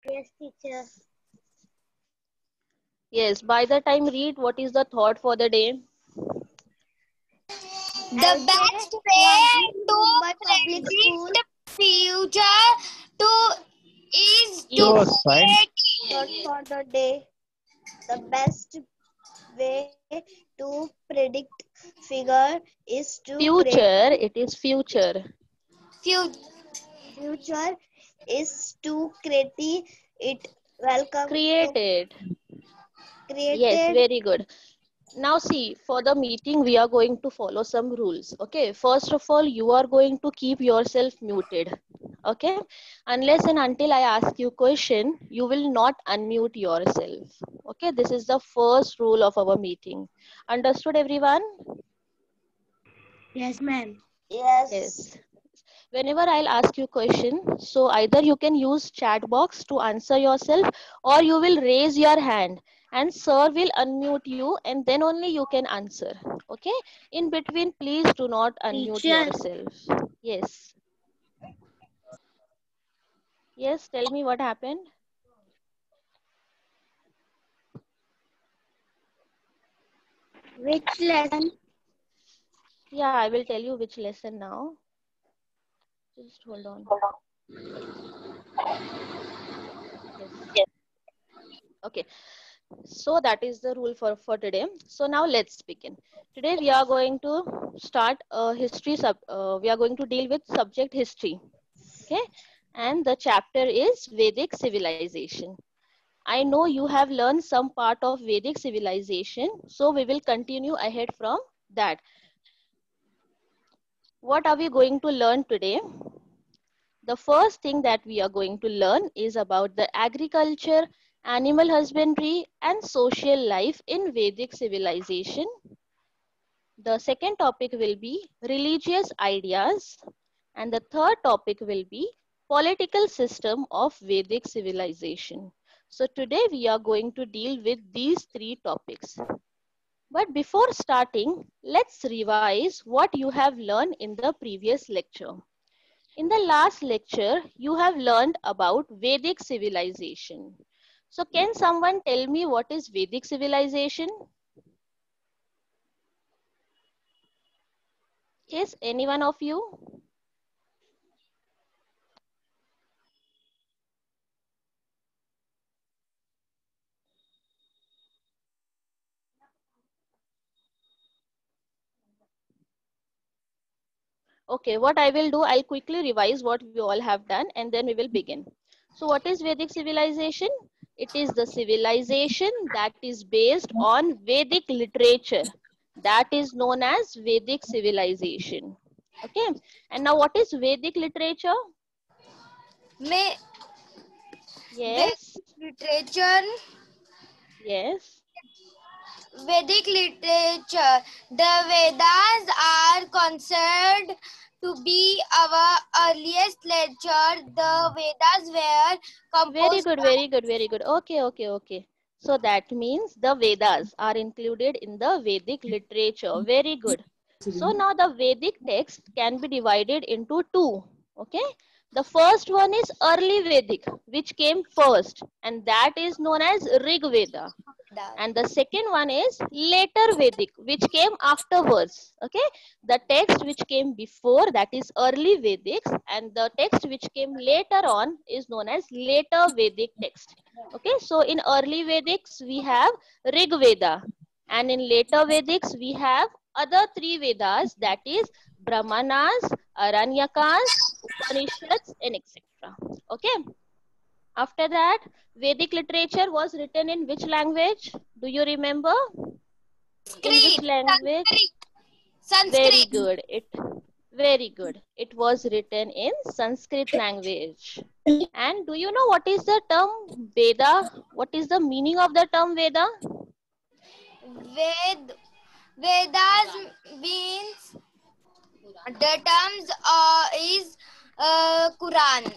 Yes, teacher. Yes, by the time read, what is the thought for the day? The best way to predict future is to Yours, fine. thought for the day. The best way to predict figure is to create Future, it is future. future is to create it. Welcome to Created. Yes, created. very good. Now see, for the meeting, we are going to follow some rules. Okay, first of all, you are going to keep yourself muted. Okay, unless and until I ask you question, you will not unmute yourself. Okay, this is the first rule of our meeting. Understood, everyone? Yes, ma'am. Yes. Yes. Whenever I'll ask you question, so either you can use chat box to answer yourself, or you will raise your hand and sir will unmute you, and then only you can answer. Okay, in between please do not unmute Teacher, yourself. Yes. Yes, tell me what happened. which lesson? Yeah, I will tell you which lesson now. Just hold on. Yes. Okay, so that is the rule for today. So now let's begin. Today we are going to start a history we are going to deal with subject history. Okay, and the chapter is Vedic civilization. I know you have learned some part of Vedic civilization, so we will continue ahead from that. What are we going to learn today? The first thing that we are going to learn is about the agriculture, animal husbandry, and social life in Vedic civilization. The second topic will be religious ideas, and the third topic will be political system of Vedic civilization. So today we are going to deal with these three topics. But before starting, let's revise what you have learned in the previous lecture. In the last lecture, you have learned about Vedic civilization. So can someone tell me what is Vedic civilization? Yes, any one of you? Okay, what I will do, I'll quickly revise what we all have done and then we will begin. So what is Vedic civilization? It is the civilization that is based on Vedic literature. That is known as Vedic civilization. Okay, and now what is Vedic literature? May Yes, literature. yes. Vedic literature. The Vedas are considered to be our earliest literature. The Vedas were Very composed good, very good, very good. Okay, okay, okay. So that means the Vedas are included in the Vedic literature. Very good. So now the Vedic text can be divided into two. Okay. The first one is early Vedic, which came first, and that is known as Rig Veda. by And the second one is later Vedic, which came afterwards. Okay, the text which came before, that is early Vedics, and the text which came later on is known as later Vedic text. Okay, so in early Vedics we have Rig Veda, and in later Vedics we have other three Vedas, that is Brahmanas, Aranyakas, Upanishads, and etc. Okay. After that, Vedic literature was written in which language? Do you remember? In which language? Very Sanskrit. good. Very good. It was written in Sanskrit language. And do you know what is the term Veda? What is the meaning of the term Veda? Vedas means the terms is Quran.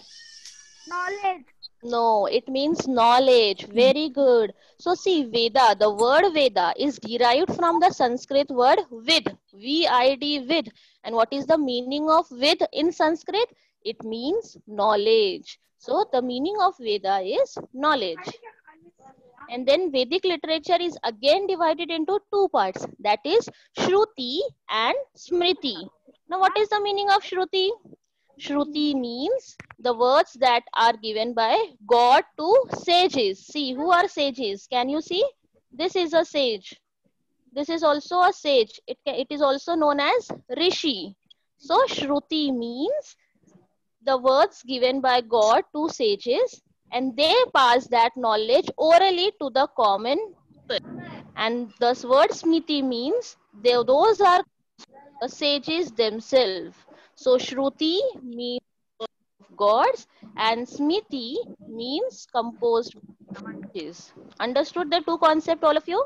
Knowledge. No, it means knowledge. Very good. So see, Veda, the word Veda is derived from the Sanskrit word Vid, V-I-D, Vid. And what is the meaning of Vid in Sanskrit? It means knowledge. So the meaning of Veda is knowledge. And then Vedic literature is again divided into two parts, that is Shruti and Smriti. Now what is the meaning of Shruti? Shruti means the words that are given by God to sages. See, who are sages? Can you see? This is a sage. This is also a sage. It is also known as Rishi. So Shruti means the words given by God to sages, and they pass that knowledge orally to the common people. And thus word Smriti means those are the sages themselves. So Shruti means gods and Smriti means composed sages. Understood the two concept, all of you?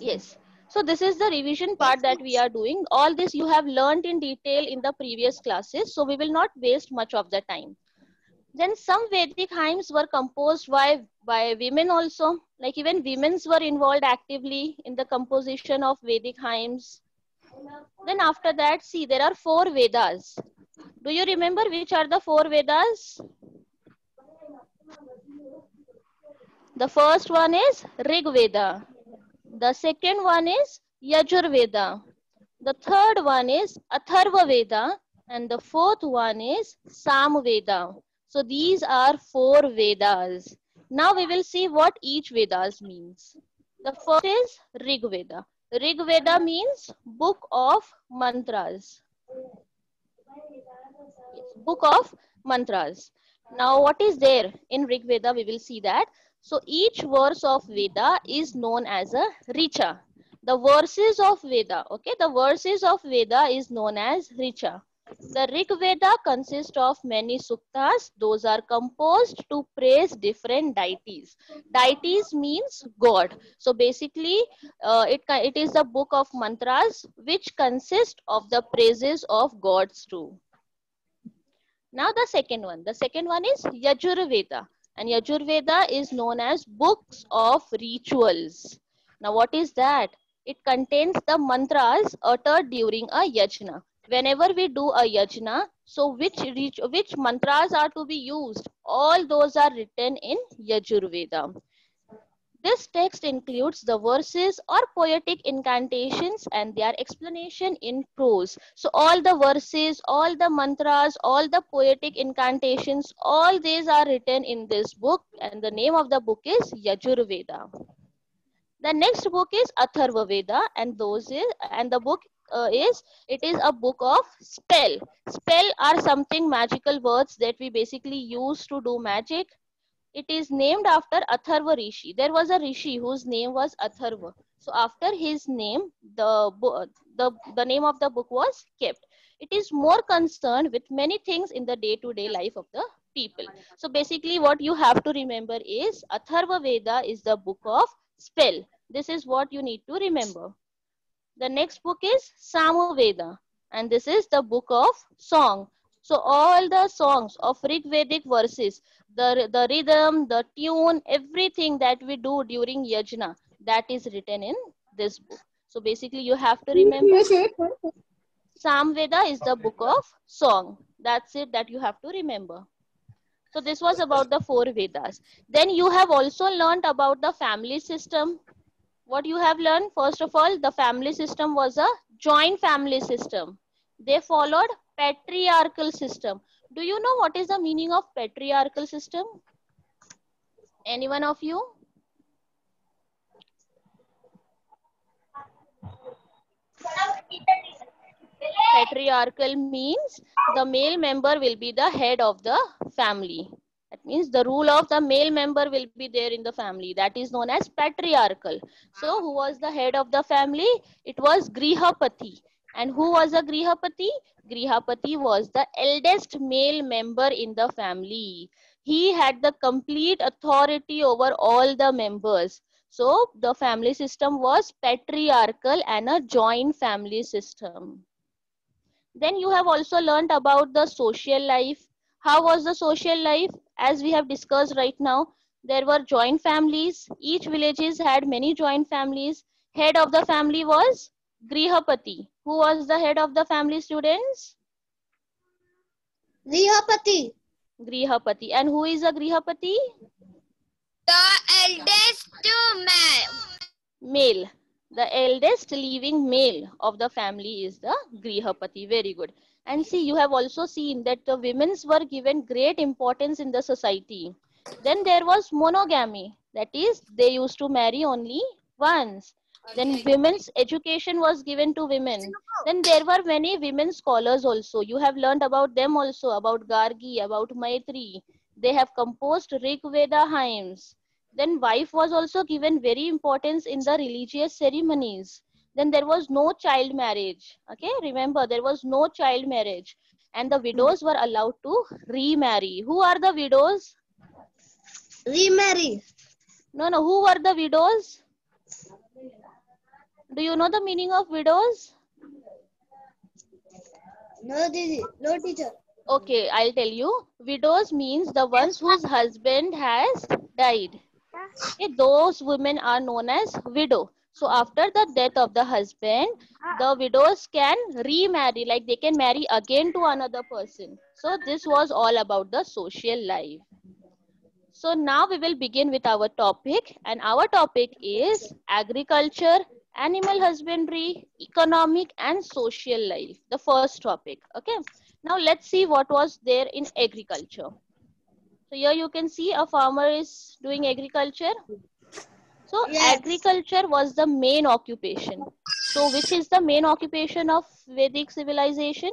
Yes. So this is the revision part that we are doing. All this you have learned in detail in the previous classes, so we will not waste much of the time. Then some Vedic hymns were composed by women also. Like even women's were involved actively in the composition of Vedic hymns. Then after that, see, there are 4 Vedas. Do you remember which are the 4 Vedas? The first one is Rig Veda. The second one is Yajur Veda. The third one is Atharva Veda. And the fourth one is Sam Veda. So these are 4 Vedas. Now we will see what each Vedas means. The first is Rig Veda. Rig Veda means book of mantras. Yes, book of mantras. Now what is there in Rig Veda? We will see that. So each verse of Veda is known as a Richa. The verses of Veda, okay, the verses of Veda is known as Richa. The Rig Veda consists of many suktas. Those are composed to praise different deities. Deities means God. So basically, it is the book of mantras which consist of the praises of gods too. Now the second one is Yajurveda, and Yajurveda is known as books of rituals. Now what is that? It contains the mantras uttered during a yajna. Whenever we do a yajna, so which mantras are to be used? All those are written in Yajurveda. This text includes the verses or poetic incantations and their explanation in prose. So all the verses, all the mantras, all the poetic incantations, all these are written in this book, and the name of the book is Yajurveda. The next book is Atharva Veda, and the book it is a book of spell. Spell are something magical words that we basically use to do magic. It is named after Atharva Rishi. There was a Rishi whose name was Atharva. So after his name, the name of the book was kept. It is more concerned with many things in the day-to-day life of the people. So basically what you have to remember is Atharva Veda is the book of spell. This is what you need to remember. The next book is Samaveda, and this is the book of song. So all the songs of Rig Vedic verses, the rhythm, the tune, everything that we do during yajna, that is written in this book. So basically you have to remember Samveda is the book of song. That's it that you have to remember. So this was about the 4 Vedas. Then you have also learned about the family system. What you have learned? First of all, the family system was a joint family system. They followed patriarchal system. Do you know what is the meaning of patriarchal system? Anyone of you? Patriarchal means the male member will be the head of the family. That means the rule of the male member will be there in the family. That is known as patriarchal. So who was the head of the family? It was Grihapati. And who was a Grihapati? Grihapati was the eldest male member in the family. He had the complete authority over all the members. So the family system was patriarchal and a joint family system. Then you have also learned about the social life. How was the social life? As we have discussed right now, there were joint families. Each villages had many joint families. Head of the family was Grihapati. Who was the head of the family, students? Grihapati. Grihapati. And who is a Grihapati? The eldest man. Male. The eldest living male of the family is the Grihapati. Very good. And see, you have also seen that the women's were given great importance in the society. Then there was monogamy. That is, they used to marry only once. Then women's education was given to women. Then there were many women scholars also. You have learned about them also, about Gargi, about Maitri. They have composed Rig Veda hymns. Then wife was also given very importance in the religious ceremonies. Then there was no child marriage. Okay, remember there was no child marriage. And the widows were allowed to remarry. Who are the widows? Remarry. No, who were the widows? Do you know the meaning of widows? No, Didi. No, teacher. Okay, I'll tell you. Widows means the ones whose husband has died. Okay, those women are known as widow. So after the death of the husband, the widows can remarry, like they can marry again to another person. So this was all about the social life. So now we will begin with our topic, and our topic is agriculture, animal husbandry, economic and social life. The first topic. Okay. Now let's see what was there in agriculture. So here you can see a farmer is doing agriculture. So Yes. agriculture was the main occupation. So which is the main occupation of Vedic civilization?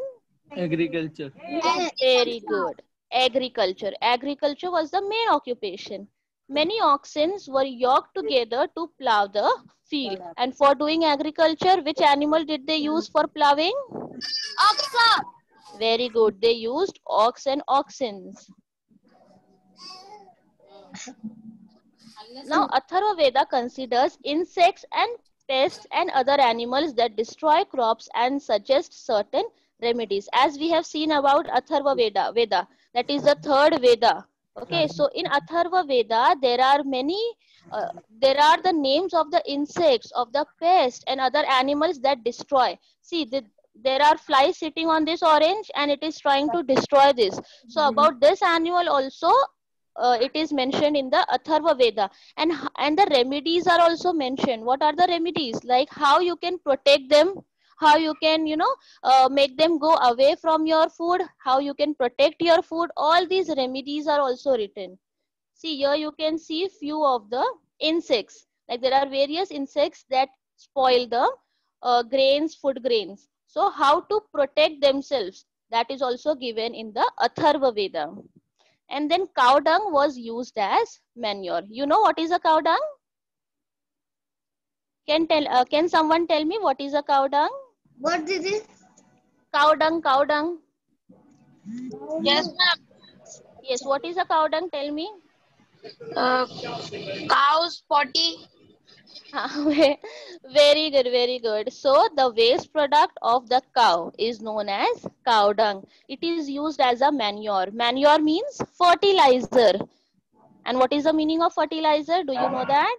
Agriculture. Yes. Very good. Agriculture. Agriculture was the main occupation. Many oxen were yoked together to plow the field. And for doing agriculture, which animal did they use for plowing? Oxa. Very good. They used ox and oxens. Now, Atharva Veda considers insects and pests and other animals that destroy crops and suggests certain remedies. As we have seen about Atharva Veda, that is the third Veda. Okay, so in Atharva Veda, there are many, there are the names of the insects, of the pests and other animals that destroy. See, there are flies sitting on this orange and it is trying to destroy this. So about this animal also, it is mentioned in the Atharva Veda, and the remedies are also mentioned. What are the remedies? Like how you can protect them, how you can make them go away from your food, how you can protect your food. All these remedies are also written. See, here you can see few of the insects. Like there are various insects that spoil the grains, food grains. So how to protect themselves, that is also given in the Atharva Veda. And then cow dung was used as manure. You know what is a cow dung? Can someone tell me what is a cow dung? What did it? Cow dung, cow dung. Yes, ma'am. Yes, what is a cow dung? Tell me. Cow's potty. Very good, very good. So the waste product of the cow is known as cow dung. It is used as a manure. Manure means fertilizer. And what is the meaning of fertilizer? Do you know that?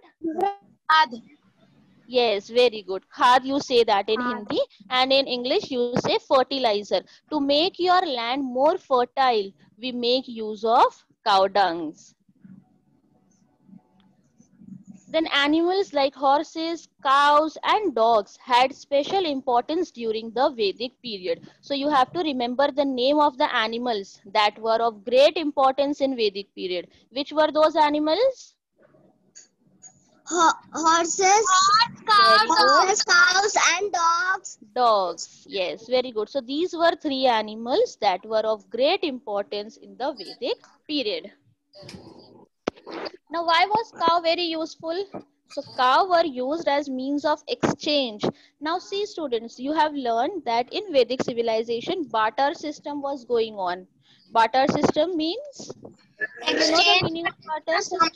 Khad. Yes, very good. Khad, you say that in Hindi, and in English you say fertilizer. To make your land more fertile, we make use of cow dungs. Then animals like horses, cows and dogs had special importance during the Vedic period. So you have to remember the name of the animals that were of great importance in Vedic period. Which were those animals? Horses, cows, and dogs. Dogs. Yes, very good. So these were three animals that were of great importance in the Vedic period. Now, why was cow very useful? So cow were used as means of exchange. Now see students, you have learned that in Vedic civilization, barter system was going on. Barter system means? You know the meaning of barter system?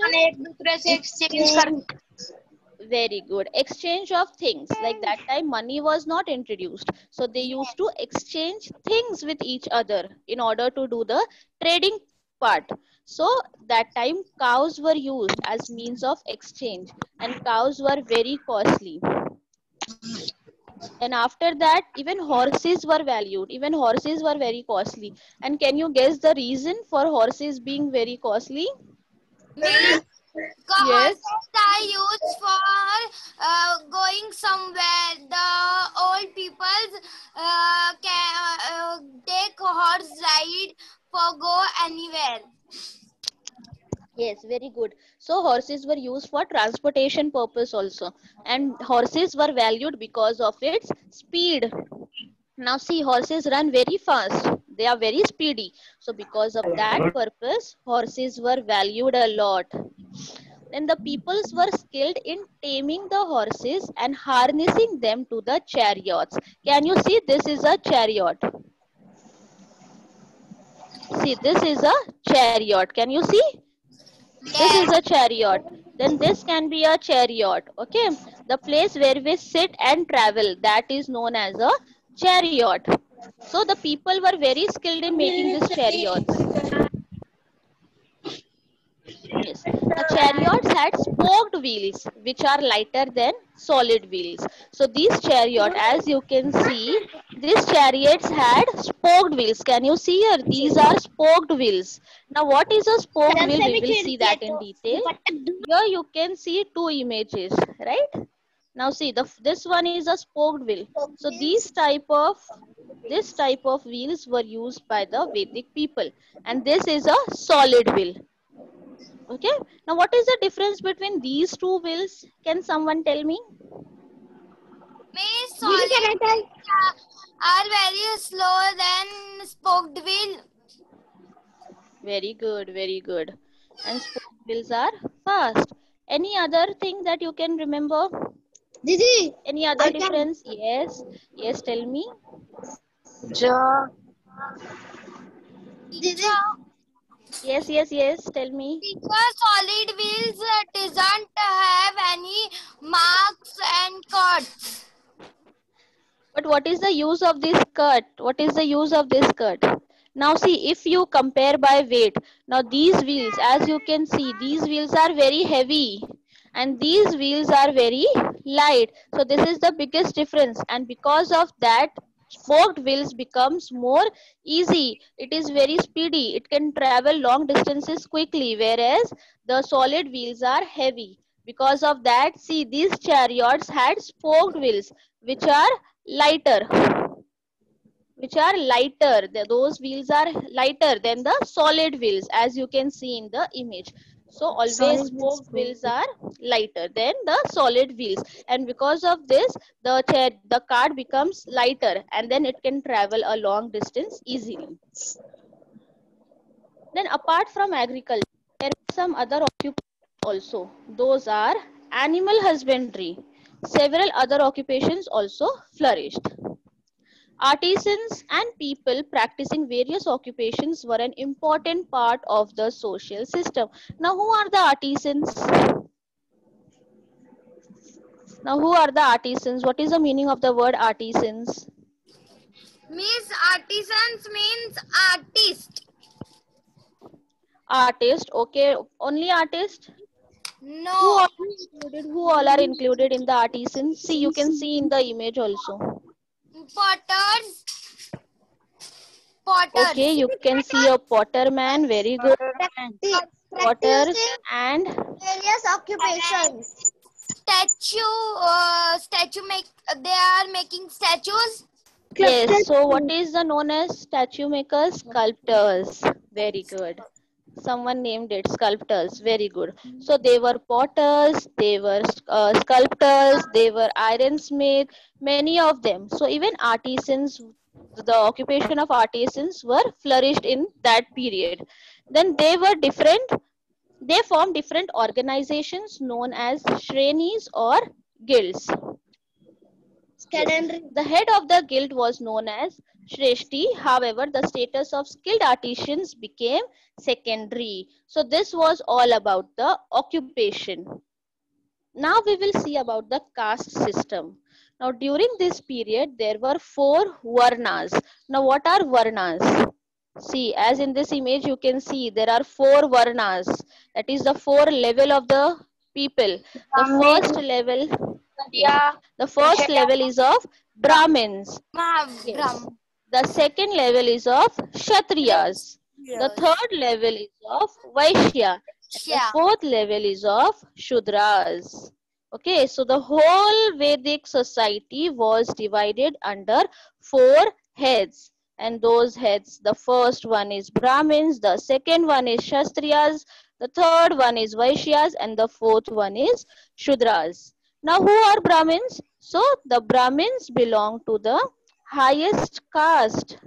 Very good. Exchange of things. Like that time money was not introduced. So they used to exchange things with each other in order to do the trading part. So that time cows were used as means of exchange and cows were very costly. And after that, even horses were valued. Even horses were very costly. And can you guess the reason for horses being very costly? Means Yes. horses are used for going somewhere. The old people can take horse ride for go anywhere. Yes, very good. So horses were used for transportation purpose also. And horses were valued because of its speed. Now see, horses run very fast. They are very speedy. So because of that purpose, horses were valued a lot. Then the peoples were skilled in taming the horses and harnessing them to the chariots. Can you see, this is a chariot? See, this is a chariot. Can you see? This is Yes. a chariot. Then this can be a chariot. Okay. The place where we sit and travel, that is known as a chariot. So the people were very skilled in making these chariots. Yes. The chariots had spoked wheels, which are lighter than solid wheels. So these chariot, as you can see, these chariots had spoked wheels. Can you see here? These are spoked wheels. Now, what is a spoked wheel? We will see that in detail. Here you can see two images, right? Now see, this one is a spoked wheel. So this type of wheels were used by the Vedic people, and this is a solid wheel. Okay. Now, what is the difference between these two wheels? Can someone tell me? Means solid are very slow than spoked wheel. Very good, very good. And spoked wheels are fast. Any other thing that you can remember? Didi, Any other difference? Yes. Yes, tell me. Didi, Yes, yes, yes, tell me. Teacher, solid wheels doesn't have any marks and cuts. But what is the use of this cut? What is the use of this cut? Now see, if you compare by weight, now these wheels, as you can see, these wheels are very heavy and these wheels are very light. So this is the biggest difference, and because of that, spoked wheels becomes more easy. It is very speedy. It can travel long distances quickly, whereas the solid wheels are heavy. Because of that, see, these chariots had spoked wheels, which are lighter. Those wheels are lighter than the solid wheels, as you can see in the image. So always spoked wheels are lighter than the solid wheels, and because of this, the cart becomes lighter, and then it can travel a long distance easily. Then apart from agriculture, there are some other occupations also. Those are animal husbandry. Several other occupations also flourished. Artisans and people practicing various occupations were an important part of the social system. Now, who are the artisans? Now, who are the artisans? What is the meaning of the word artisans? Means artisans means artist. Artist, okay. Only artist? No. Who all are included in the artisans? See, you can see in the image also. Potters. Okay, you can see a potter man. Very good. Potters and various occupations. Statue make. They are making statues. yes. So, what is the known as statue makers? Sculptors. Very good. Someone named it sculptors. Very good. So they were potters, they were sculptors, they were ironsmith, many of them. So even artisans, the occupation of artisans were flourished in that period. Then they formed different organizations known as shrenis or guilds. Yes. The head of the guild was known as Shreshti. However, the status of skilled artisans became secondary. So this was all about the occupation. Now we will see about the caste system. Now during this period, there were 4 varnas. Now what are varnas? See, as in this image, you can see there are 4 varnas. That is the 4 level of the people. The first level. Yes. The first level is of Brahmins. Yes. The second level is of Kshatriyas. The third level is of Vaishya. And the fourth level is of Shudras. Okay, so the whole Vedic society was divided under 4 heads. And those heads, the first one is Brahmins, the second one is Kshatriyas, the third one is Vaishyas, and the fourth one is Shudras. Now, who are Brahmins? So, the Brahmins belong to the highest caste.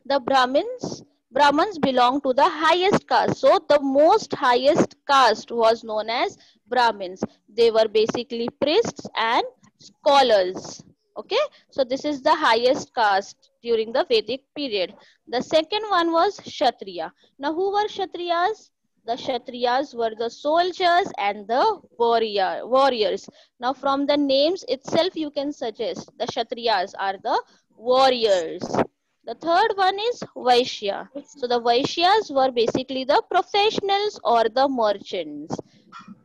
The Brahmins belong to the highest caste. So, the most highest caste was known as Brahmins. They were basically priests and scholars. Okay, so this is the highest caste during the Vedic period. The second one was Kshatriya. Now, who were Kshatriyas? The Kshatriyas were the soldiers and the warriors. Now, from the names itself, you can suggest the Kshatriyas are the warriors. The third one is Vaishya. So, the Vaishyas were basically the professionals or the merchants.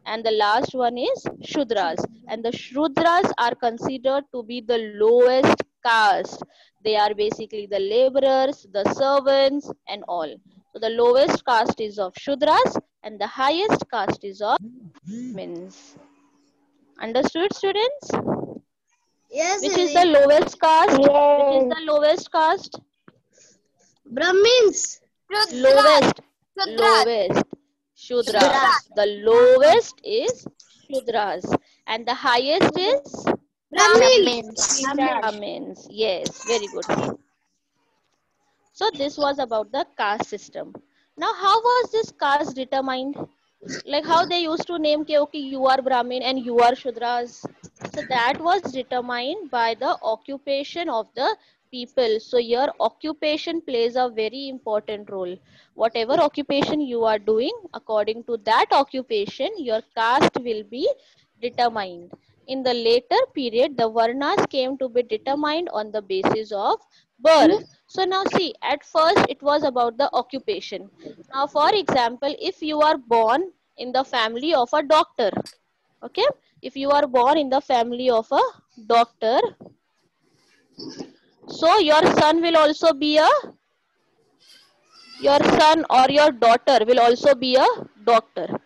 And the last one is Shudras. And the Shudras are considered to be the lowest caste. They are basically the laborers, the servants, and all. So the lowest caste is of Shudras and the highest caste is of Brahmins. Understood, students? Yes. Which is the lowest caste? Which is the lowest caste? Brahmins. Lowest. Shudras. The lowest is Shudras. And the highest is Brahmins. Yes, very good. So this was about the caste system. Now, how was this caste determined? Like how they used to name, okay, you are Brahmin and you are Shudras. So that was determined by the occupation of the people. So your occupation plays a very important role. Whatever occupation you are doing, according to that occupation, your caste will be determined. In the later period, the Varnas came to be determined on the basis of birth. So now see, at first it was about the occupation. Now, for example, if you are born in the family of a doctor, okay, if you are born in the family of a doctor, so your son will also be your son or your daughter will also be a doctor.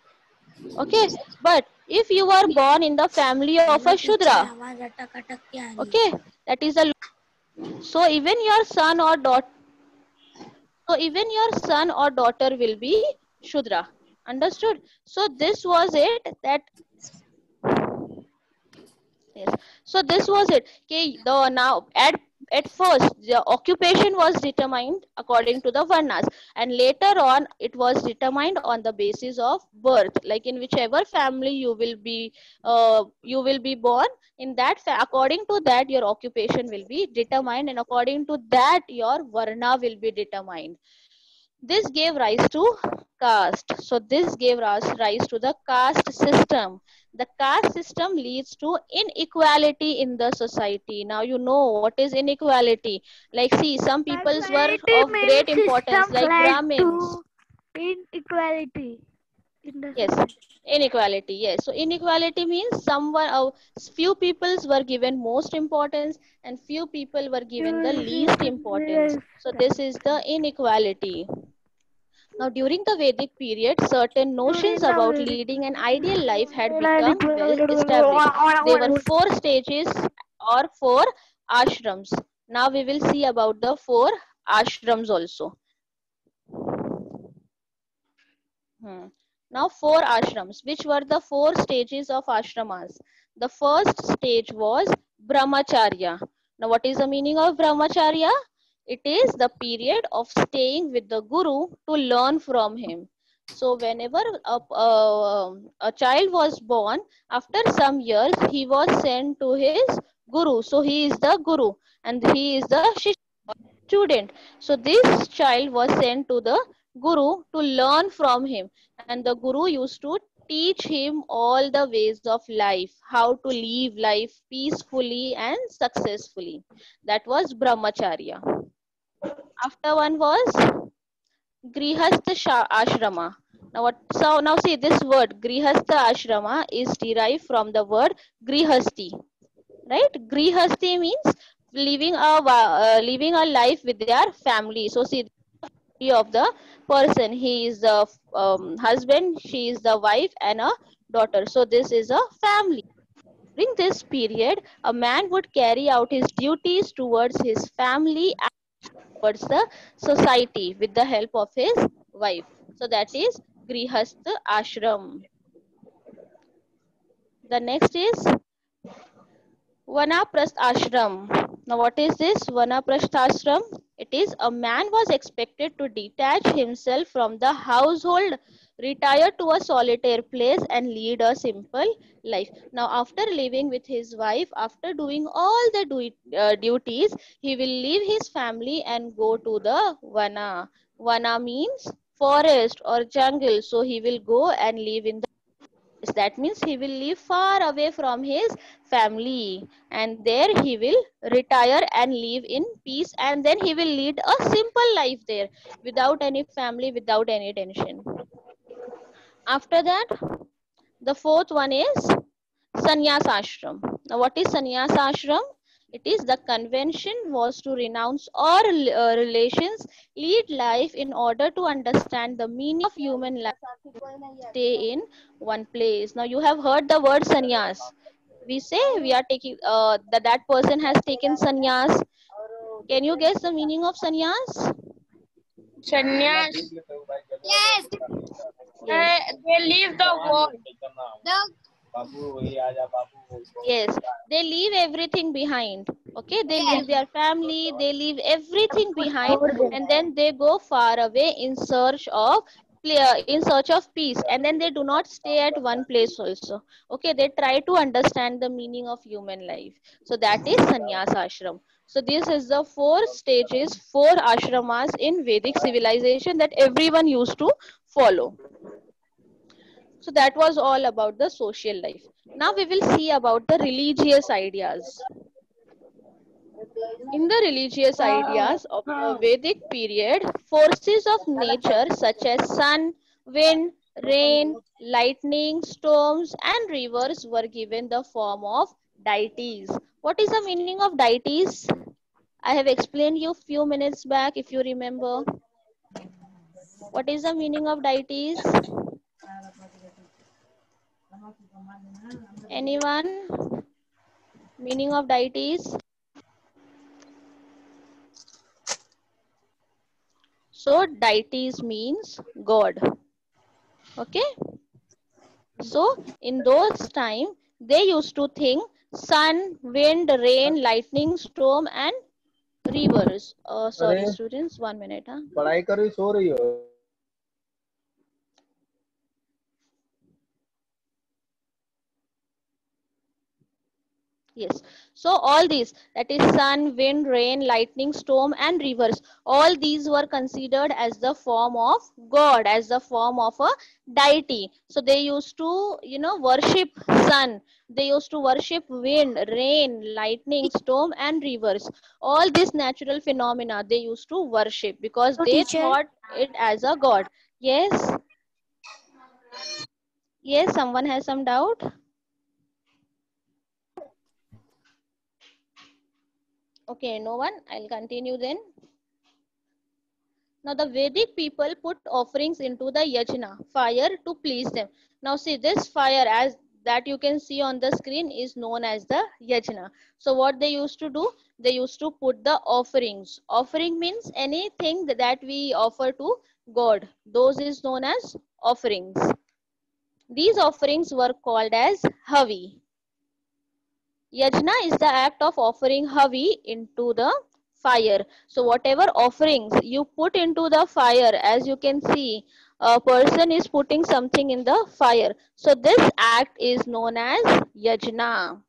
Okay, but if you are born in the family of a Shudra, okay, that is a, so even your son or daughter, will be Shudra. Understood? So this was it that, yes. So this was it. Okay, the now at first the occupation was determined according to the Varnas, and later on it was determined on the basis of birth. Like in whichever family you will be born, in that according to that your occupation will be determined, and according to that your Varna will be determined. This gave rise to caste. So this gave rise to the caste system. The caste system leads to inequality in the society. Now you know what is inequality. Like see, some peoples were of great importance, like Brahmins. Inequality. Yes, inequality. Yes, so inequality means few peoples were given most importance and few people were given the least importance. So this is the inequality. Now, during the Vedic period, certain notions about leading an ideal life had become well established. There were 4 stages or 4 ashrams. Now, we will see about the 4 ashrams also. Now, 4 ashrams. Which were the 4 stages of ashramas? The first stage was Brahmacharya. Now, what is the meaning of Brahmacharya? It is the period of staying with the guru to learn from him. So whenever a child was born, after some years, he was sent to his guru. So he is the guru and he is the student. So this child was sent to the guru to learn from him. And the guru used to teach him all the ways of life, how to live life peacefully and successfully. That was Brahmacharya. After one was Grihastha Ashrama. Now see, this word grihastha ashrama is derived from the word grihasti, right? Grihasti means living a life with their family. So see, of the person, he is the husband, she is the wife, and a daughter. So this is a family. During this period, a man would carry out his duties towards his family and towards the society with the help of his wife. So that is grihastha ashram. The next is Vanaprasth ashram. Now, what is this Vanaprasth ashram? It is a man was expected to detach himself from the household, retire to a solitary place, and lead a simple life. Now, after living with his wife, after doing all the duties, he will leave his family and go to the Vana. Vana means forest or jungle. So, he will go and live in the that means he will live far away from his family, and there he will retire and live in peace, and then he will lead a simple life there without any family, without any tension. After that, the fourth one is sannyas ashram. Now, what is sannyas ashram? It is the convention was to renounce all relations, lead life in order to understand the meaning of human life, stay in one place. Now, you have heard the word sannyas. We say we are taking that person has taken sannyas. Can you guess the meaning of sannyas? Sannyas. Yes. Yes. They leave the world. Yes, they leave everything behind. Okay, they Yes. leave their family, they leave everything behind, and then they go far away in search of peace, and then they do not stay at one place also. Okay, they try to understand the meaning of human life. So that is sannyas ashram. So this is the four stages, four ashramas in Vedic civilization that everyone used to follow. So that was all about the social life. Now we will see about the religious ideas. In the religious ideas of the Vedic period, forces of nature such as sun, wind, rain, lightning, storms, and rivers were given the form of deities. What is the meaning of deities? I have explained you few minutes back, if you remember. What is the meaning of deities? Anyone? Meaning of deities? So deities means God. Okay. So in those time, they used to think sun, wind, rain, lightning, storm, and rivers. Sorry, students, 1 minute. पढ़ाई कर रही सो रही हो Yes. So all these, that is sun, wind, rain, lightning, storm, and rivers, all these were considered as the form of God, as the form of a deity. So they used to, worship sun. They used to worship wind, rain, lightning, storm, and rivers. All these natural phenomena they used to worship because they thought it as a God. Yes. Yes, someone has some doubt? Okay, no one. I'll continue then. Now the Vedic people put offerings into the yajna, fire, to please them. Now see, this fire as that you can see on the screen is known as the yajna. So what they used to do? They used to put the offerings. Offering means anything that we offer to God. Those is known as offerings. These offerings were called as havi. Yajna is the act of offering havi into the fire. So whatever offerings you put into the fire, as you can see, a person is putting something in the fire. So this act is known as yajna.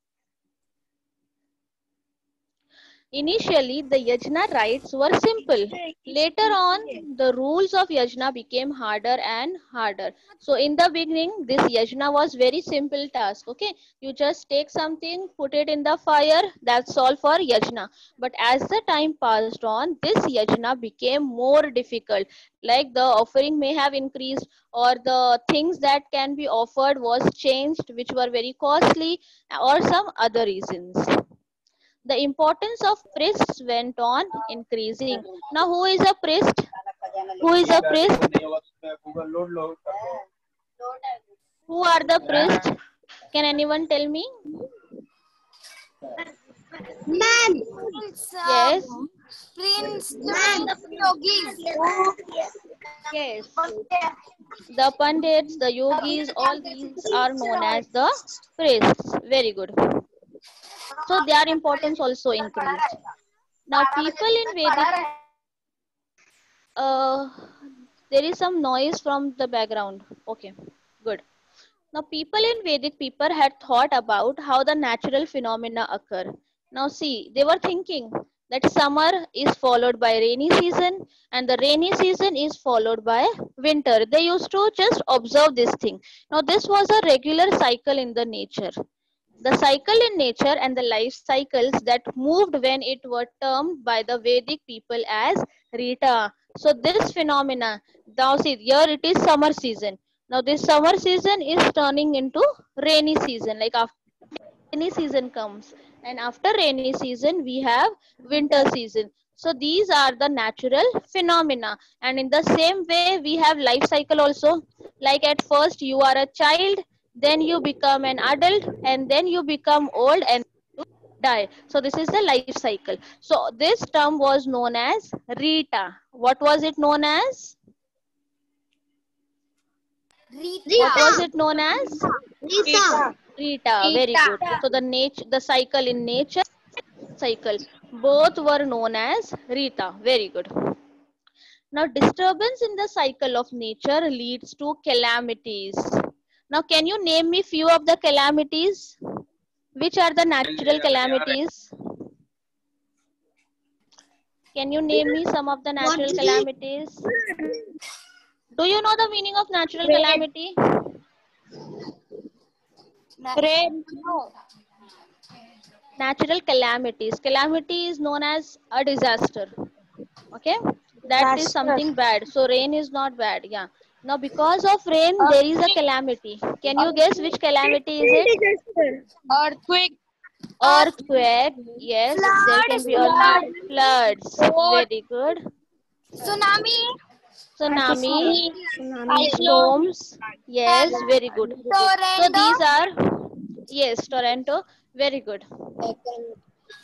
Initially, the yajna rites were simple. Later on, the rules of yajna became harder and harder. So in the beginning, this yajna was very simple task. Okay, you just take something, put it in the fire. That's all for yajna. But as the time passed on, this yajna became more difficult. Like the offering may have increased, or the things that can be offered was changed, which were very costly, or some other reasons. The importance of priests went on increasing. Now, who is a priest? Who is a priest? Who are the priests? Can anyone tell me? Man. Yes. Prince yogis. Yes. The Pandits, the Yogis, all these are known as the priests. Very good. So their importance also increased. Now, people in Vedic, uh, there is some noise from the background. Okay, good. Now, people in Vedic people had thought about how the natural phenomena occur. Now, see, they were thinking that summer is followed by rainy season and the rainy season is followed by winter. They used to just observe this thing. Now, this was a regular cycle in the nature. The cycle in nature and the life cycles that moved when it were termed by the Vedic people as Rita. So this phenomena, now see, here it is summer season. Now this summer season is turning into rainy season. Like after rainy season comes, and after rainy season we have winter season. So these are the natural phenomena, and in the same way we have life cycle also. Like at first you are a child, then you become an adult, and then you become old and die. So this is the life cycle. So this term was known as Rita. What was it known as? What was it known as? Rita. Rita. Very good. So the cycle in nature, cycle, both were known as Rita. Very good. Now, disturbance in the cycle of nature leads to calamities. Now, can you name me few of the calamities? Which are the natural calamities? Can you name me some of the natural calamities? Do you know the meaning of natural calamity? Rain. Natural calamities. Calamity is known as a disaster. Okay, that is something bad. So rain is not bad. Yeah. Now because of rain, there is a calamity. Can you guess which calamity is it? Earthquake. Earthquake. Yes, there can be earthquake. Floods. Very good. Tsunami. Tsunami. Storms. Yes, very good. So these are, yes, Toronto. Very good.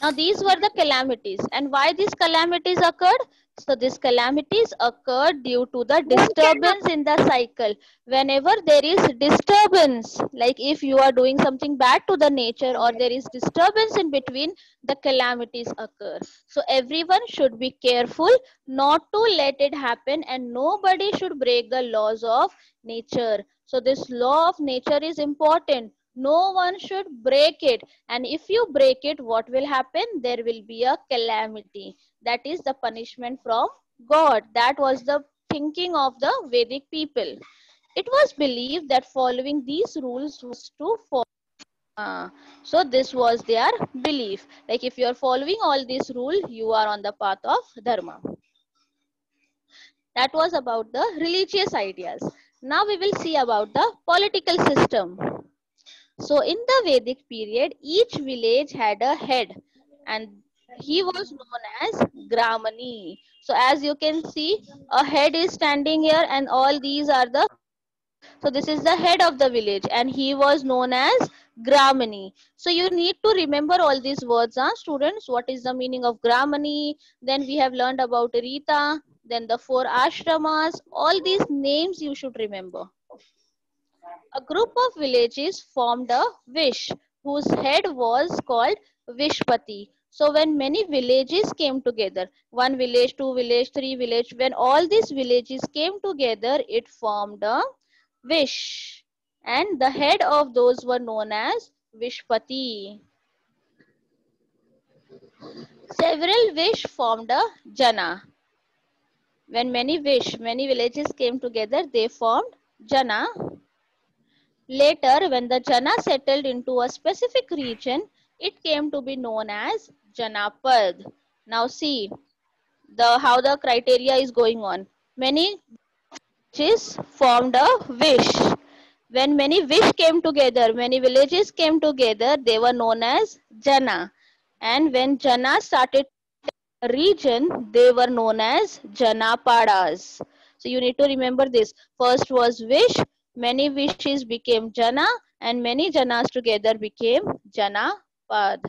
Now these were the calamities, and why these calamities occurred? So these calamities occurred due to the disturbance in the cycle. Whenever there is disturbance, like if you are doing something bad to the nature or there is disturbance in between, the calamities occur. So everyone should be careful not to let it happen, and nobody should break the laws of nature. So this law of nature is important. No one should break it, and if you break it, what will happen? There will be a calamity. That is the punishment from God. That was the thinking of the Vedic people. It was believed that following these rules was to follow. So this was their belief. Like if you are following all these rules, you are on the path of dharma. That was about the religious ideas. Now we will see about the political system. So in the Vedic period, each village had a head, and he was known as Gramani. So as you can see, a head is standing here and all these are the, so this is the head of the village and he was known as Gramani. So you need to remember all these words, students. What is the meaning of Gramani? Then we have learned about Rita, then the 4 ashramas. All these names you should remember. A group of villages formed a Vish, whose head was called Vishpati. So when many villages came together, 1 village, 2 village, 3 village, when all these villages came together, it formed a Vish. And the head of those were known as Vishpati. Several wish formed a Jana. When many villages came together, they formed Jana. Later, when the Jana settled into a specific region, it came to be known as Janapad. Now see how the criteria is going on. Many villages formed a wish. When many wish came together, many villages came together, they were known as Jana. And when Jana started a region, they were known as Janapadas. So you need to remember this. First was wish, many wishes became Jana, and many Janas together became Janapad.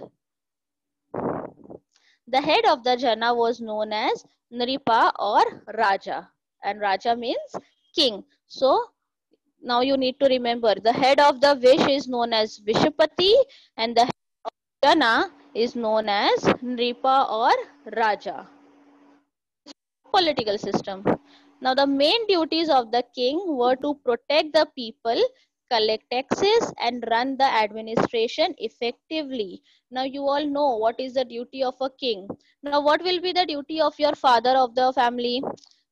The head of the Jana was known as Nripa or Raja, and Raja means king. So now you need to remember the head of the wish is known as Vishupati, and the head of Jana is known as Nripa or Raja. Political system. Now the main duties of the king were to protect the people, collect taxes, and run the administration effectively. Now you all know what is the duty of a king. Now what will be the duty of your father of the family?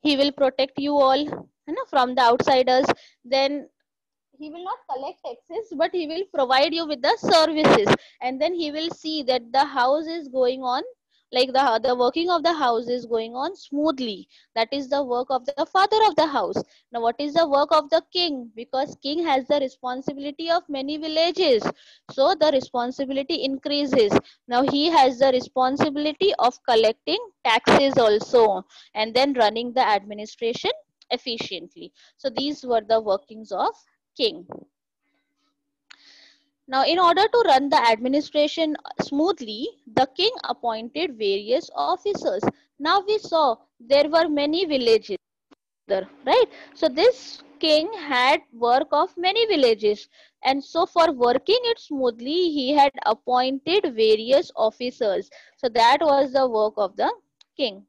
He will protect you all from the outsiders. Then he will not collect taxes, but he will provide you with the services, and then he will see that the house is going on, like the working of the house is going on smoothly. That is the work of the father of the house. Now what is the work of the king? Because king has the responsibility of many villages, so the responsibility increases. Now he has the responsibility of collecting taxes also, and then running the administration efficiently. So these were the workings of king. Now, in order to run the administration smoothly, the king appointed various officers. Now we saw there were many villages there, right? So this king had work of many villages, and so for working it smoothly, he had appointed various officers. So that was the work of the king.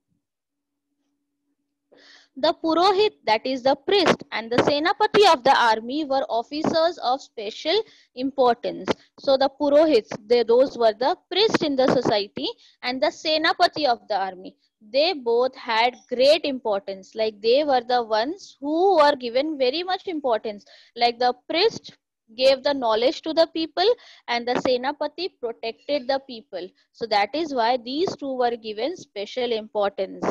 The Purohit, that is the priest, and the Senapati of the army were officers of special importance. So the Purohits, those were the priests in the society, and the Senapati of the army. They both had great importance. Like they were the ones who were given very much importance. Like the priest gave the knowledge to the people, and the Senapati protected the people. So that is why these two were given special importance.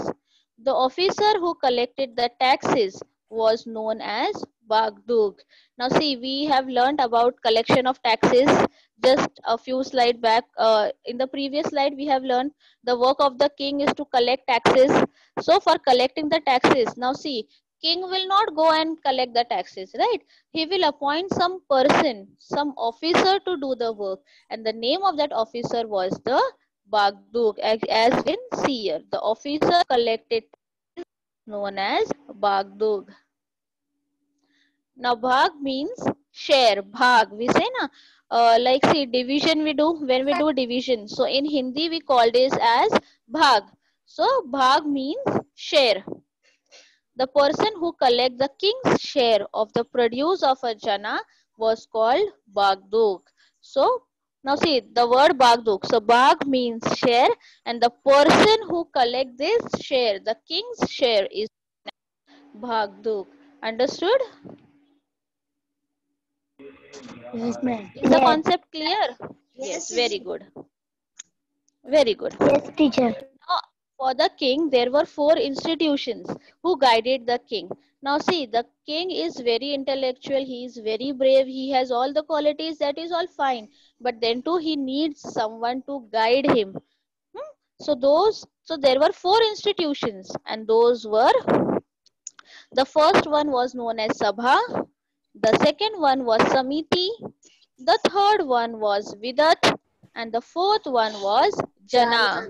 The officer who collected the taxes was known as Bagdug. Now see, we have learned about collection of taxes just a few slides back. In the previous slide, we have learned the work of the king is to collect taxes. So for collecting the taxes, now see, king will not go and collect the taxes, right? He will appoint some person, some officer to do the work. And the name of that officer was the Bagdug, as in seer. The officer collected known as Bagdug. Now Bhag means share. Bhag, we say na, like see division we do when we do division. So in Hindi we call this as Bhag. So Bhag means share. The person who collect the king's share of the produce of a jana was called Bagdug. So now see the word Bagdug. So Bag means share, and the person who collect this share, the king's share, is Bagdug. Understood? Yes, ma'am. Is the concept clear? Yes, Very good. Very good. Yes, teacher. Now, for the king, there were 4 institutions who guided the king. Now see, the king is very intellectual, he is very brave, he has all the qualities, that is all fine. But then too, he needs someone to guide him. So there were 4 institutions, and those were, the first one was known as Sabha, the second one was Samiti, the third one was Vidat, and the fourth one was Jana.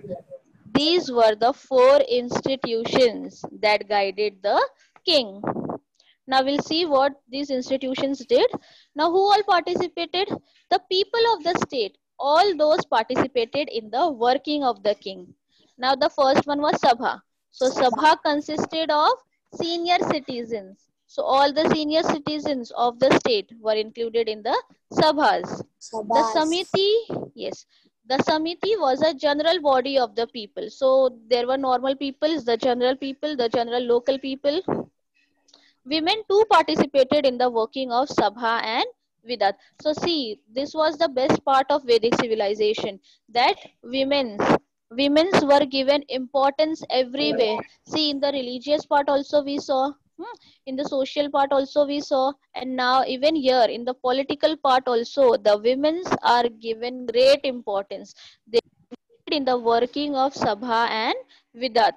These were the 4 institutions that guided the king. Now we'll see what these institutions did. Now who all participated? The people of the state. All those participated in the working of the king. Now the first one was Sabha. So Sabha consisted of senior citizens. So all the senior citizens of the state were included in the Sabhas. The Samiti, yes. The Samiti was a general body of the people. So there were normal peoples, the general local people. Women too participated in the working of Sabha and Vidat. So see, this was the best part of Vedic civilization, that women's were given importance everywhere. See, in the religious part also we saw, in the social part also we saw, and now even here in the political part also, the women's are given great importance. They in the working of Sabha and Vidat.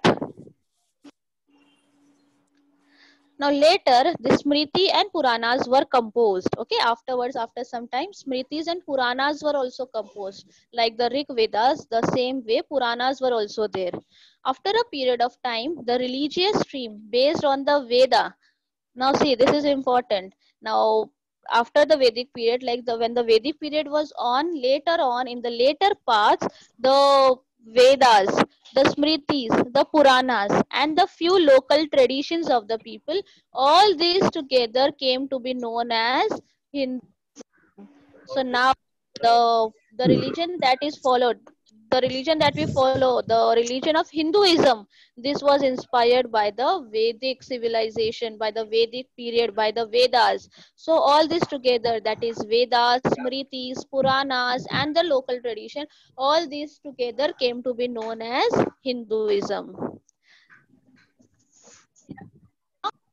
Now later, the Smriti and Puranas were composed. Okay, afterwards, after some time, Smritis and Puranas were also composed. Like the Rig Vedas, the same way Puranas were also there. After a period of time, the religious stream based on the Veda. Now see, this is important. Now after the Vedic period, like when the Vedic period was on, later on in the later parts, the Vedas, the Smritis, the Puranas, and the few local traditions of the people, all these together came to be known as Hindu. So now the religion that is followed, the religion that we follow, the religion of Hinduism, this was inspired by the Vedic civilization, by the Vedic period, by the Vedas. So all this together, that is Vedas, Smritis, Puranas, and the local tradition, all these together came to be known as Hinduism.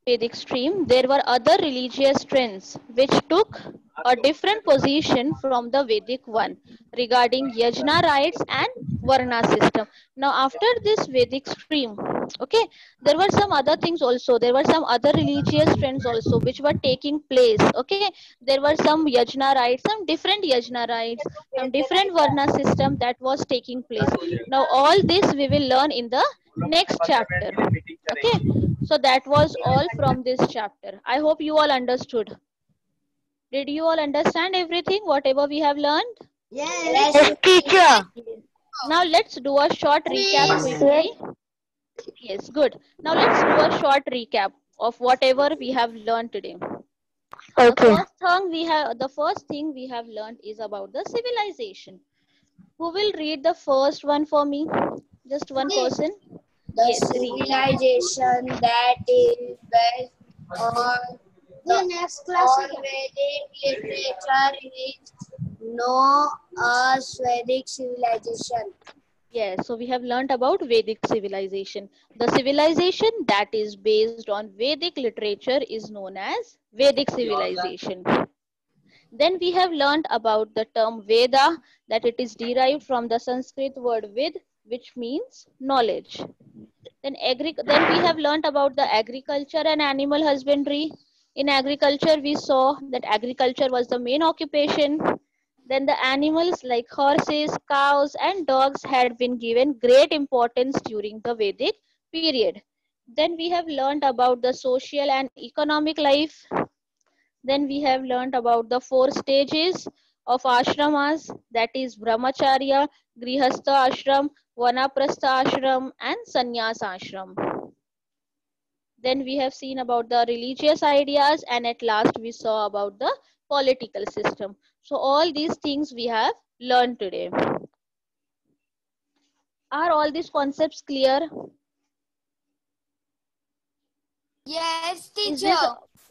Vedic stream, there were other religious trends which took a different position from the Vedic one regarding yajna rites and varna system. Now after this Vedic stream, okay, there were some other things also. There were some other religious trends also which were taking place. Okay, there were some yajna rites, some different yajna rites, some different varna system that was taking place. Now all this we will learn in the next chapter. Okay, so that was all from this chapter. I hope you all understood. Did you all understand everything, whatever we have learned? Yes. Yes, teacher. Now let's do a short recap quickly. Yes, good. Now let's do a short recap of whatever we have learned today. Okay. The first thing we have learned is about the civilization. Who will read the first one for me? Just one person. The Yes, read. civilization that is based on Vedic literature is known as Vedic civilization. Yes, so we have learned about Vedic civilization. The civilization that is based on Vedic literature is known as Vedic civilization. Then we have learned about the term Veda, that it is derived from the Sanskrit word Vid, which means knowledge. Then we have learned about the agriculture and animal husbandry. In agriculture, we saw that agriculture was the main occupation. Then the animals like horses, cows, and dogs had been given great importance during the Vedic period. Then we have learned about the social and economic life. Then we have learned about the 4 stages of ashramas, that is brahmacharya, grihastha ashram, vanaprastha ashram, and sannyas ashram. Then we have seen about the religious ideas, and at last we saw about the political system. So all these things we have learned today. Are all these concepts clear? Yes, Is teacher. this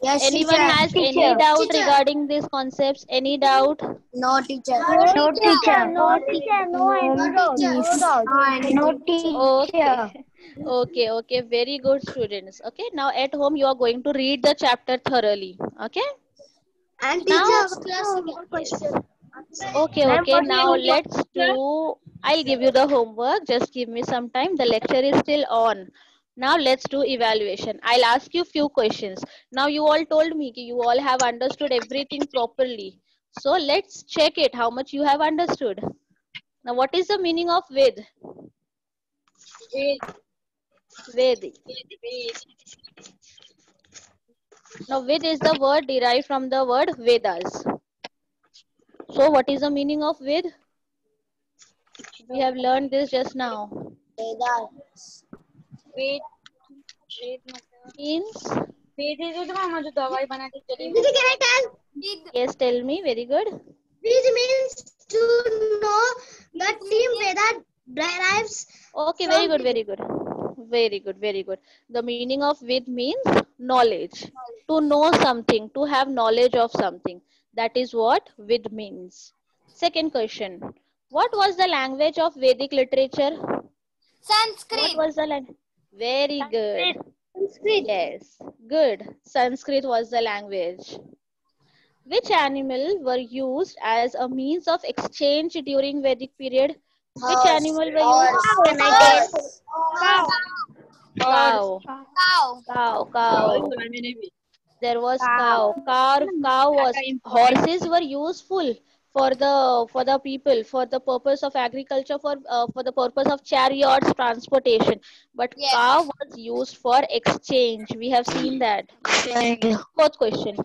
Yes, anyone teacher. has any doubt regarding these concepts? Any doubt? No, teacher. No, teacher. No, teacher. No, any doubt. No doubt. No, teacher. Okay, very good students. Okay, now at home you are going to read the chapter thoroughly. Okay, And now teacher, more question. okay, now let's do, I'll give you the homework, just give me some time, the lecture is still on. Now let's do evaluation. I'll ask you few questions. Now you all told me that you all have understood everything properly, so let's check it how much you have understood. Now what is the meaning of Ved? Ved. Now Ved is the word derived from the word Vedas. So what is the meaning of Ved? We have learned this just now. Vedas. Means, Teacher, can I tell? yes, tell me, very good. Which means to know The team Veda derives. Okay, very good, very good. Very good, very good. The meaning of Ved means knowledge. To know something, to have knowledge of something. That is what Ved means. Second question. What was the language of Vedic literature? What Sanskrit. was the language? Very good. Yes, good. Sanskrit was the language. Which animal were used as a means of exchange during Vedic period? Which animal were used? Can I guess? Cow. Cow. Cow. There was cow. Cow was. Horses were useful for the people, for the purpose of agriculture, for the purpose of chariots transportation. But Yes. cow was used for exchange. We have seen that. Fourth question.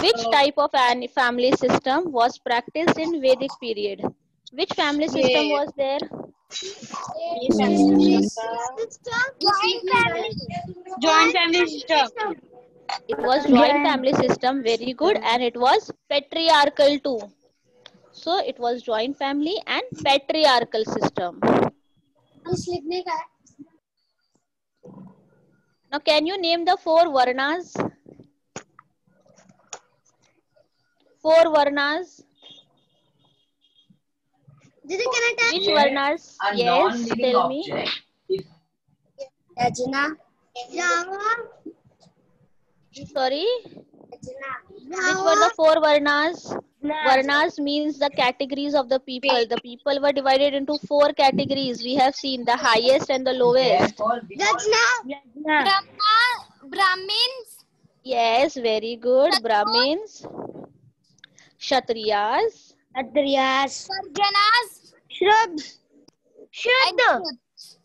Which type of family system was practiced in Vedic period? Which family system was there? Joint family system. It was joint family system, very good, and it was patriarchal too. So it was joint family and patriarchal system. Now can you name the four varnas? Four varnas. Didi, can I tell? Which varnas? Yes, tell me. Rajna. Java. Sorry. Which were the four varnas? Varnas means the categories of the people. The people were divided into four categories. We have seen the highest and the lowest. Rajna. Brahmins. Yes, very good. Brahmins, Kshatriyas, Adriyas. Sarjanas. Shudra.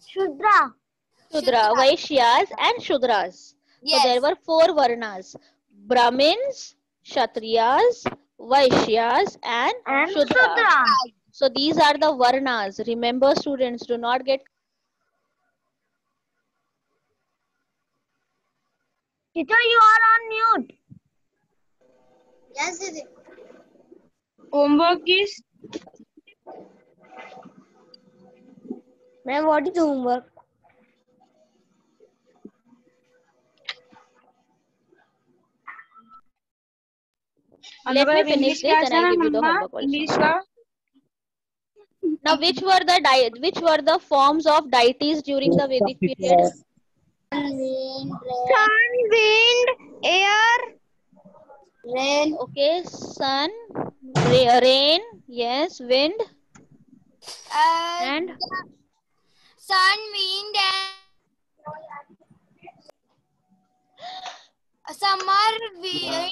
Shudra. Shudra, Vaishyas and Shudras. Yes. So there were four varnas. Brahmins, Kshatriyas, Vaishyas and Shudras. So these are the varnas. Remember students, do not get... Tito, you are on mute. Yes, Didi. Homework is Ma'am, what is the homework? Let me finish this, then I'll give you the homework also. Now, which were the forms of deities during the Vedic period? Sun, wind, air, rain. Okay, sun, rain, yes, wind, and sun, wind, and summer, wind,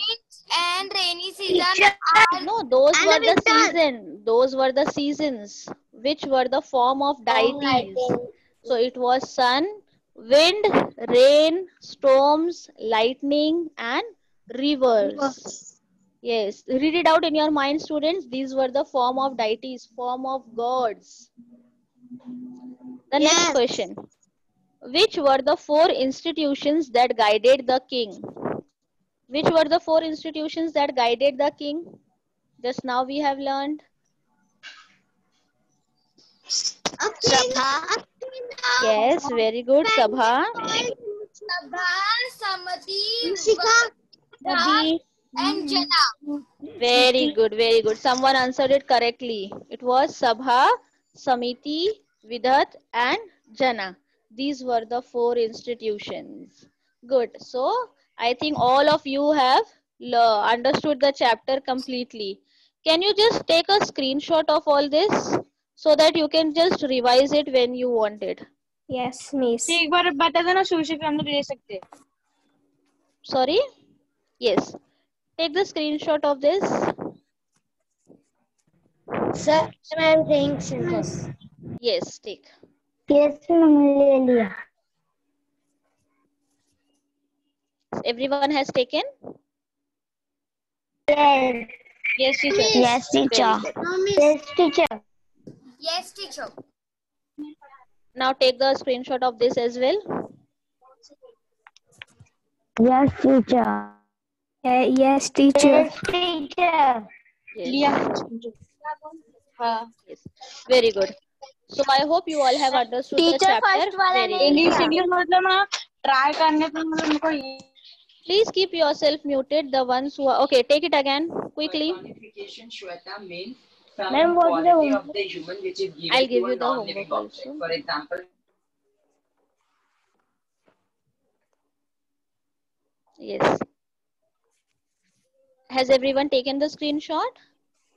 and rainy season are no, those And were the the winter. season. Those were the seasons, which were the form of deities. So it was sun, wind, rain, storms, lightning, and rivers. Yes, read it out in your mind, students. These were the form of deities, form of gods. The next Yes. question. Which were the four institutions that guided the king? Which were the four institutions that guided the king? Just now we have learned. Sabha. Yes, very good. Sabha. Sabha, Samati, Musika. Vidhat, and Jana. Very good, very good. Someone answered it correctly. It was Sabha, Samiti, Vidhat, and Jana. These were the four institutions. Good. So, I think all of you have understood the chapter completely. Can you just take a screenshot of all this so that you can just revise it when you want it? Yes, miss. एक बार बता देना सुशिक हम लोग ले सकते Sorry? Yes. Take the screenshot of this. Sir, I am saying sentence. Yes, take. Yes, हमने ले लिया. Everyone has taken? Yes. Yes, teacher. Yes, teacher. Yes, teacher. Yes, teacher. Now take the screenshot of this as well. Yes, teacher. Yes, teacher. Yes, teacher. Yes. Yes. Very good. So I hope you all have understood the Teacher, chapter first वाला very नहीं well. English लिखा। English मतलब ना try करने पे मतलब मेरे को Please keep yourself muted. The ones who are okay, take it again quickly. Personification, Shweta, mean Ma'am, some what is the quality of homework? the human which is given I'll give to you a the non-living homework object. also. For example, Yes. Has everyone taken the screenshot?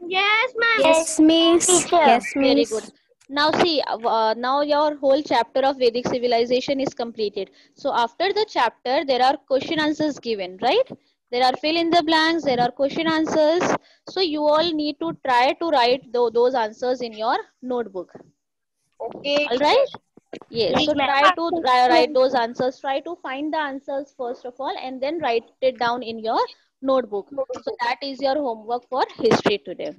Yes, ma'am. Yes, miss. Teacher. Yes, Very miss. good. Now see, now your whole chapter of Vedic civilization is completed. So after the chapter, there are question answers given, right? There are fill in the blanks, there are question answers. So you all need to try to write those answers in your notebook. Okay, All right? Yes. So try to write those answers. Try to find the answers first of all and then write it down in your notebook. So that is your homework for history today.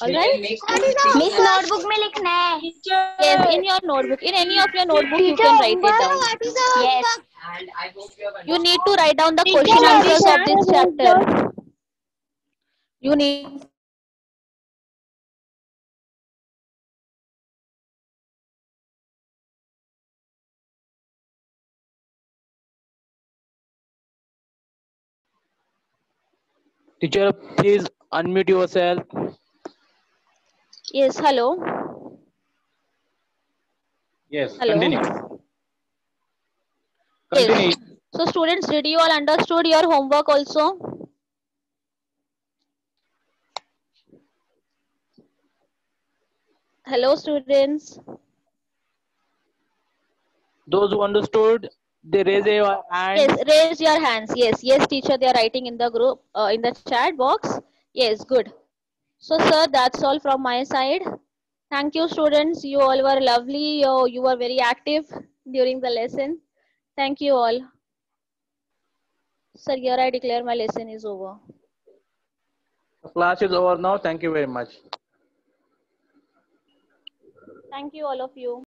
All we right? can make two things. Miss notebook में लिखना है। Yes, in your notebook. In any of your notebook, you Teacher, can write it down. what is the Yes. And I hope you have You understood. need to write down the Teacher, question answers of teacher. this chapter. You need Teacher, please unmute yourself. yes, hello. Yes, Hello. continue. Yes. Continue. So students, did you all understood your homework also? Hello students. Those who understood, they raise your hand. Yes, raise your hands. Yes, yes, teacher, they are writing in the group, in the chat box. Yes, good. So, sir, that's all from my side. Thank you, students. You all were lovely. You were very active during the lesson. Thank you all. Sir, here I declare my lesson is over. The class is over now. Thank you very much. Thank you, all of you.